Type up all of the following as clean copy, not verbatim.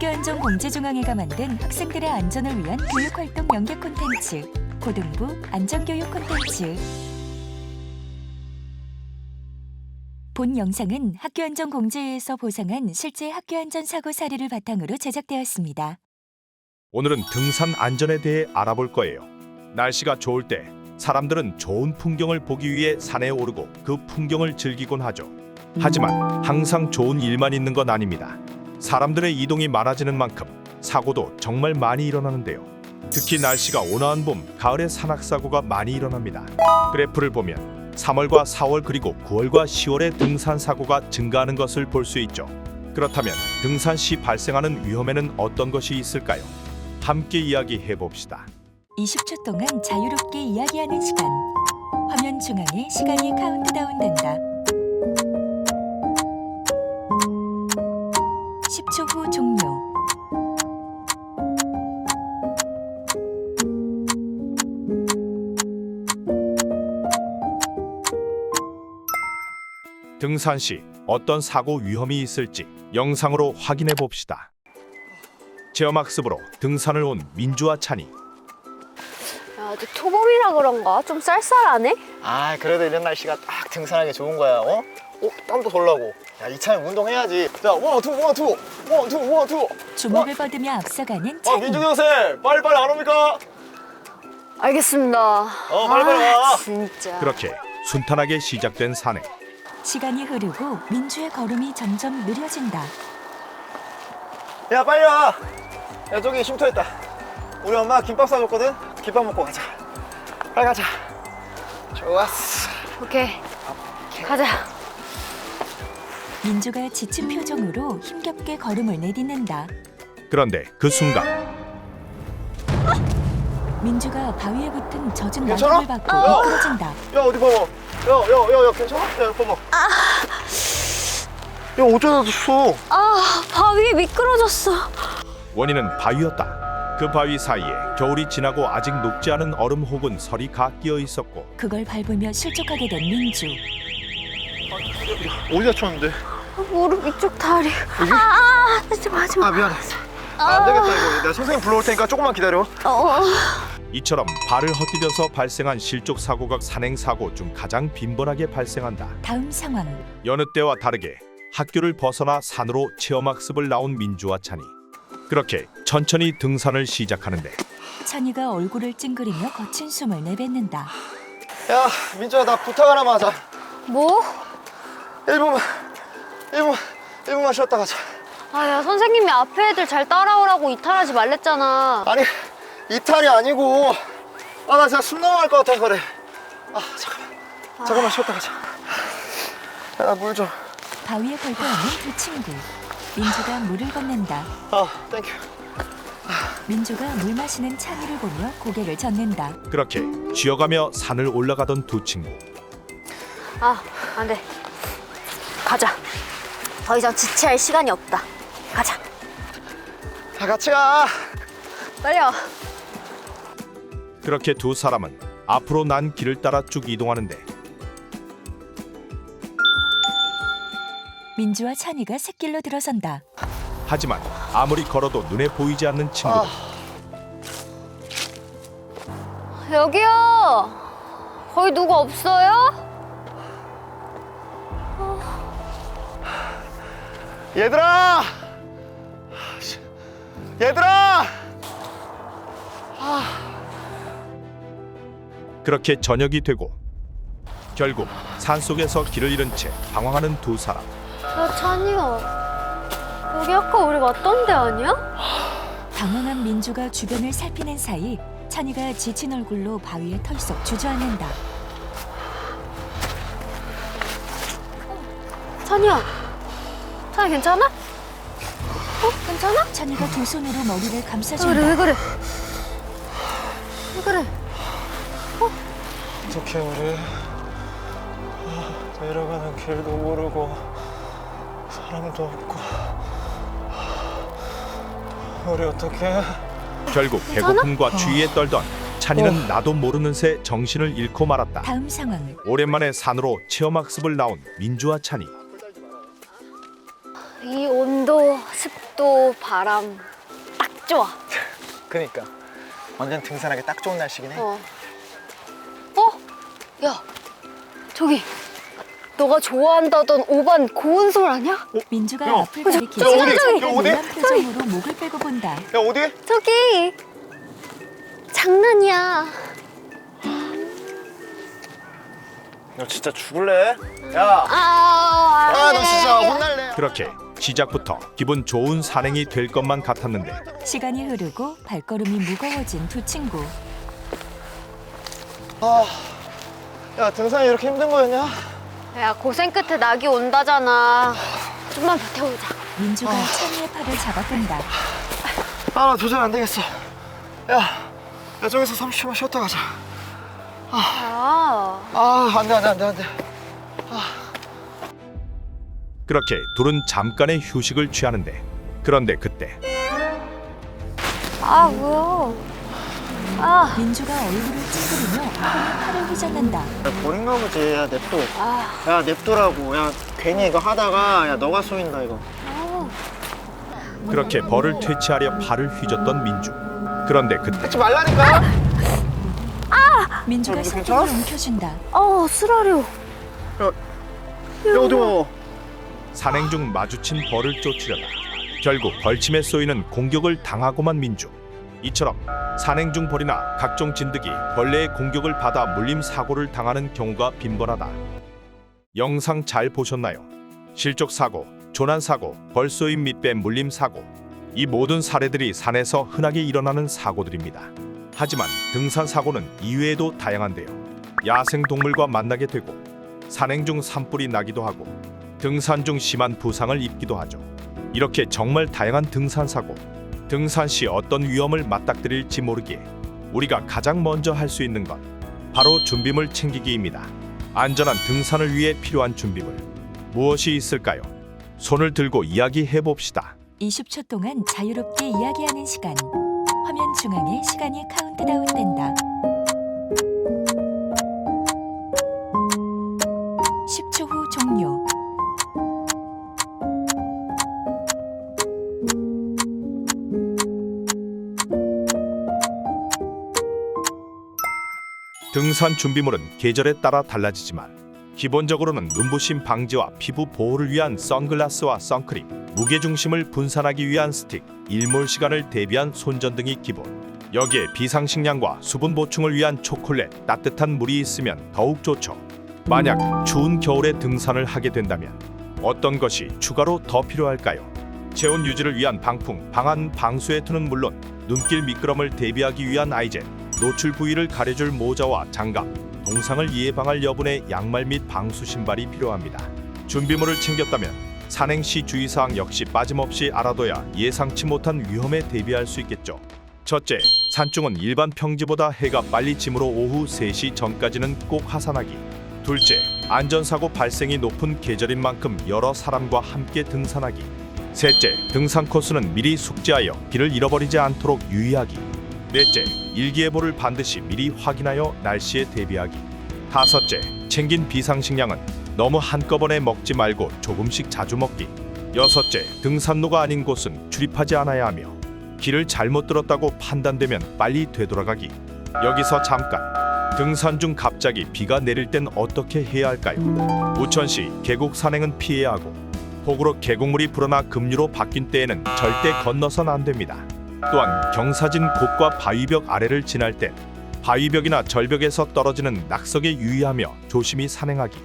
학교안전공제중앙회가 만든 학생들의 안전을 위한 교육활동 연계 콘텐츠 고등부 안전교육 콘텐츠. 본 영상은 학교안전공제회에서 보상한 실제 학교안전사고 사례를 바탕으로 제작되었습니다. 오늘은 등산 안전에 대해 알아볼 거예요. 날씨가 좋을 때 사람들은 좋은 풍경을 보기 위해 산에 오르고 그 풍경을 즐기곤 하죠. 하지만 항상 좋은 일만 있는 건 아닙니다. 사람들의 이동이 많아지는 만큼 사고도 정말 많이 일어나는데요. 특히 날씨가 온화한 봄, 가을에 산악사고가 많이 일어납니다. 그래프를 보면 3월과 4월 그리고 9월과 10월에 등산 사고가 증가하는 것을 볼 수 있죠. 그렇다면 등산 시 발생하는 위험에는 어떤 것이 있을까요? 함께 이야기해 봅시다. 20초 동안 자유롭게 이야기하는 시간. 화면 중앙에 시간이 카운트다운 된다. 10초 후 종료. 등산 시 어떤 사고 위험이 있을지 영상으로 확인해 봅시다. 체험학습으로 등산을 온 민주와 찬이. 야, 아직 초봄이라 그런가? 좀 쌀쌀하네? 아, 그래도 이런 날씨가 딱 등산하기 좋은 거야. 땀도 덜 나고. 야, 이참에 운동해야지. 자, 원, 투. 주먹을 뻗으며 앞서가는 아, 찬이. 민중이 선생, 빨리빨리 안 옵니까? 알겠습니다. 빨리빨리 와. 진짜. 그렇게 순탄하게 시작된 산행. 시간이 흐르고 민주의 걸음이 점점 느려진다. 야, 빨리 와. 야, 저기 쉼터있다. 우리 엄마 김밥 싸줬거든? 김밥 먹고 가자. 빨리 가자. 좋았어. 오케이. 가자. 민주가 지친 표정으로 힘겹게 걸음을 내딛는다. 그런데 그 순간 민주가 바위에 붙은 젖은 괜찮아? 낙엽을 받고 미끄러진다. 야, 어디 봐봐. 야, 괜찮아? 야, 봐봐. 야, 어쩌다 바위에 미끄러졌어. 원인은 바위였다. 그 바위 사이에 겨울이 지나고 아직 녹지 않은 얼음 혹은 설이 가 끼어 있었고 그걸 밟으며 실족하게 된 민주. 어디 다쳤는데? 무릎 이쪽 다리. 하지마. 미안해. 안 되겠다, 이거. 내가 선생님 불러올 테니까 조금만 기다려. 이처럼 발을 헛디뎌서 발생한 실족 사고가 산행 사고 중 가장 빈번하게 발생한다. 다음 상황. 여느 때와 다르게 학교를 벗어나 산으로 체험학습을 나온 민주와 찬이. 그렇게 천천히 등산을 시작하는데 찬이가 얼굴을 찡그리며 거친 숨을 내뱉는다. 야, 민주야, 나 부탁 하나만 하자. 뭐? 1분만 쉬었다 가자. 야, 선생님이 앞에 애들 잘 따라오라고 이탈하지 말랬잖아. 아니, 이탈이 아니고, 나 진짜 숨 넘어갈 것 같아서 그래. 잠깐만 쉬었다 가자. 야, 나 물 좀. 바위에 걸터 있는 두 친구. 민주가 물을 건넨다. 땡큐. 민주가 물 마시는 찬이를 보며 고개를 젓는다. 그렇게 쥐어가며 산을 올라가던 두 친구. 안 돼. 가자. 더 이상 지체할 시간이 없다. 가자. 다 같이 가. 빨리 와. 그렇게 두 사람은 앞으로 난 길을 따라 쭉 이동하는데 민주와 찬이가 샛길로 들어선다. 하지만 아무리 걸어도 눈에 보이지 않는 친구들. 여기요. 거기 누구 없어요? 얘들아! 그렇게 저녁이 되고 결국 산속에서 길을 잃은 채 방황하는 두 사람. 야, 찬이야. 여기 아까 우리 왔던 데 아니야? 당황한 민주가 주변을 살피는 사이 찬이가 지친 얼굴로 바위에 털썩 주저앉는다. 찬이 괜찮아? 괜찮아? 찬이가 두 손으로 머리를 그래, 감싸준다. 왜 그래? 어떡해, 우리. 내려가는 길도 모르고, 사람도 없고. 우리 어떡해? 결국 배고픔과 추위에 떨던 찬이는 나도 모르는 새 정신을 잃고 말았다. 다음 상황. 오랜만에 산으로 체험학습을 나온 민주와 찬이. 이 온 온도, 습도, 바람 딱 좋아. 그니까 완전 등산하기 딱 좋은 날씨긴 해. 야, 저기 너가 좋아한다던 5반 고은솔 아니야? 민주가 야, 앞을 가리키자 야, 어디? 자기가 야, 어디? 놀란 표정으로 목을 빼고 본다. 야 어디? 저기 장난이야. 너 진짜 죽을래? 야, 너 진짜 혼날래. 그렇게 시작부터 기분 좋은 산행이 될 것만 같았는데 시간이 흐르고 발걸음이 무거워진 두 친구. 야 등산이 이렇게 힘든 거였냐? 야, 고생 끝에 낙이 온다잖아. 좀만 버텨보자. 민주가 찬이의 팔을 잡아본다. 나 도저히 안 되겠어. 야 저기서 30초만 쉬었다 가자. 안돼. 그렇게 둘은 잠깐의 휴식을 취하는데 그런데 그때 뭐야. 민주가 얼굴을 찌푸리며 팔을 휘젓는다. 야, 버린가 보지. 야 냅둬. 야 냅둬라고. 야 괜히 이거 하다가 야 너가 쏘인다 이거. 그렇게 벌을 퇴치하려 팔을 휘젓던 민주. 그런데 그때 하지 말라니까. 민주가 민주 손등을 괜찮아? 움켜준다. 쓰라려. 야 어디워. 산행 중 마주친 벌을 쫓으려다 결국 벌침에 쏘이는 공격을 당하고만 민주. 이처럼 산행 중 벌이나 각종 진드기, 벌레의 공격을 받아 물림 사고를 당하는 경우가 빈번하다. 영상 잘 보셨나요? 실족 사고, 조난 사고, 벌 쏘임 및뱀 물림 사고, 이 모든 사례들이 산에서 흔하게 일어나는 사고들입니다. 하지만 등산 사고는 이외에도 다양한데요. 야생 동물과 만나게 되고 산행 중 산불이 나기도 하고 등산 중 심한 부상을 입기도 하죠. 이렇게 정말 다양한 등산 사고, 등산 시 어떤 위험을 맞닥뜨릴지 모르기에 우리가 가장 먼저 할 수 있는 건 바로 준비물 챙기기입니다. 안전한 등산을 위해 필요한 준비물 무엇이 있을까요? 손을 들고 이야기해 봅시다. 20초 동안 자유롭게 이야기하는 시간. 화면 중앙에 시간이 카운트다운 된다. 10초 후 종료. 등산 준비물은 계절에 따라 달라지지만 기본적으로는 눈부심 방지와 피부 보호를 위한 선글라스와 선크림, 무게중심을 분산하기 위한 스틱, 일몰 시간을 대비한 손전등이 기본. 여기에 비상식량과 수분 보충을 위한 초콜릿, 따뜻한 물이 있으면 더욱 좋죠. 만약 추운 겨울에 등산을 하게 된다면 어떤 것이 추가로 더 필요할까요? 체온 유지를 위한 방풍, 방한, 방수해투는 물론 눈길 미끄럼을 대비하기 위한 아이젠, 노출 부위를 가려줄 모자와 장갑, 동상을 예방할 여분의 양말 및 방수 신발이 필요합니다. 준비물을 챙겼다면 산행 시 주의사항 역시 빠짐없이 알아둬야 예상치 못한 위험에 대비할 수 있겠죠. 첫째, 산중은 일반 평지보다 해가 빨리 지므로 오후 3시 전까지는 꼭 하산하기. 둘째, 안전사고 발생이 높은 계절인 만큼 여러 사람과 함께 등산하기. 셋째, 등산 코스는 미리 숙지하여 길을 잃어버리지 않도록 유의하기. 넷째, 일기예보를 반드시 미리 확인하여 날씨에 대비하기. 다섯째, 챙긴 비상식량은 너무 한꺼번에 먹지 말고 조금씩 자주 먹기. 여섯째, 등산로가 아닌 곳은 출입하지 않아야 하며 길을 잘못 들었다고 판단되면 빨리 되돌아가기. 여기서 잠깐, 등산 중 갑자기 비가 내릴 땐 어떻게 해야 할까요? 우천시 계곡 산행은 피해야 하고 폭우로 계곡물이 불어나 급류로 바뀐 때에는 절대 건너선 안 됩니다. 또한 경사진 곳과 바위벽 아래를 지날 땐 바위벽이나 절벽에서 떨어지는 낙석에 유의하며 조심히 산행하기.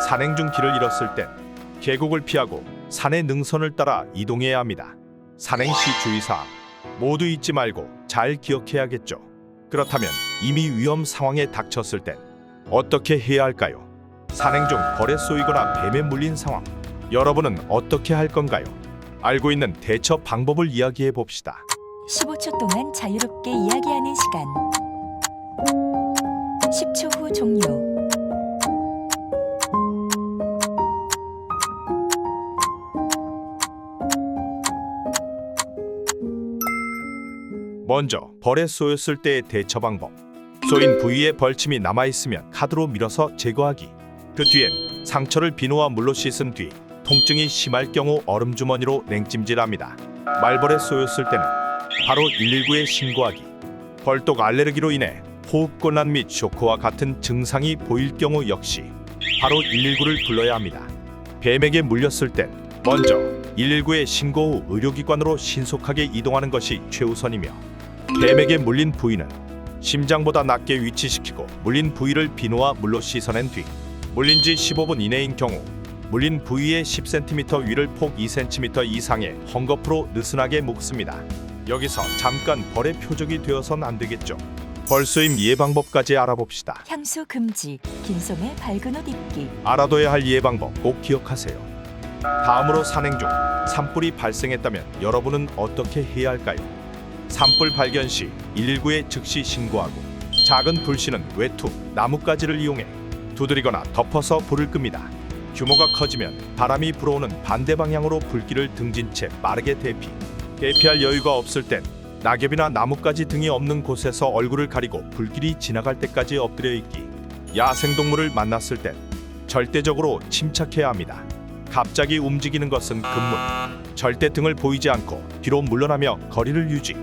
산행 중 길을 잃었을 땐 계곡을 피하고 산의 능선을 따라 이동해야 합니다. 산행 시 주의사항 모두 잊지 말고 잘 기억해야겠죠. 그렇다면 이미 위험 상황에 닥쳤을 땐 어떻게 해야 할까요? 산행 중 벌에 쏘이거나 뱀에 물린 상황, 여러분은 어떻게 할 건가요? 알고 있는 대처 방법을 이야기해 봅시다. 15초 동안 자유롭게 이야기하는 시간. 10초 후 종료. 먼저 벌에 쏘였을 때의 대처 방법. 쏘인 부위에 벌침이 남아있으면 카드로 밀어서 제거하기. 그 뒤엔 상처를 비누와 물로 씻은 뒤 통증이 심할 경우 얼음주머니로 냉찜질합니다. 말벌에 쏘였을 때는 바로 119에 신고하기. 벌독 알레르기로 인해 호흡곤란 및 쇼크와 같은 증상이 보일 경우 역시 바로 119를 불러야 합니다. 뱀에게 물렸을 땐 먼저 119에 신고 후 의료기관으로 신속하게 이동하는 것이 최우선이며, 뱀에게 물린 부위는 심장보다 낮게 위치시키고 물린 부위를 비누와 물로 씻어낸 뒤 물린 지 15분 이내인 경우 물린 부위의 10cm 위를 폭 2cm 이상의 헝겊으로 느슨하게 묶습니다. 여기서 잠깐 벌의 표적이 되어선 안 되겠죠. 벌쏘임 예방법까지 알아봅시다. 향수 금지, 긴소매 밝은 옷 입기. 알아둬야 할 예방법 꼭 기억하세요. 다음으로 산행 중 산불이 발생했다면 여러분은 어떻게 해야 할까요? 산불 발견 시 119에 즉시 신고하고, 작은 불씨는 외투, 나뭇가지를 이용해 두드리거나 덮어서 불을 끕니다. 규모가 커지면 바람이 불어오는 반대 방향으로 불길을 등진 채 빠르게 대피할 여유가 없을 땐 낙엽이나 나뭇가지 등이 없는 곳에서 얼굴을 가리고 불길이 지나갈 때까지 엎드려 있기. 야생동물을 만났을 땐 절대적으로 침착해야 합니다. 갑자기 움직이는 것은 금물. 절대 등을 보이지 않고 뒤로 물러나며 거리를 유지.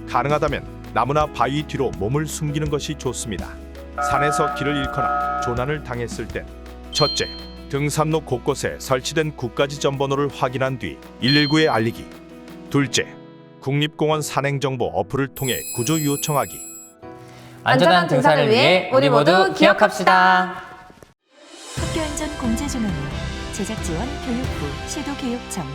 가능하다면 나무나 바위 뒤로 몸을 숨기는 것이 좋습니다. 산에서 길을 잃거나 조난을 당했을 땐 첫째, 등산로 곳곳에 설치된 국가지점번호를 확인한 뒤 119에 알리기. 둘째, 국립공원 산행정보 어플을 통해 구조 요청하기. 안전한 등산을 위해 우리 모두 기억합시다. 학교안전 공제준호는 제작지원 교육부, 시도교육청,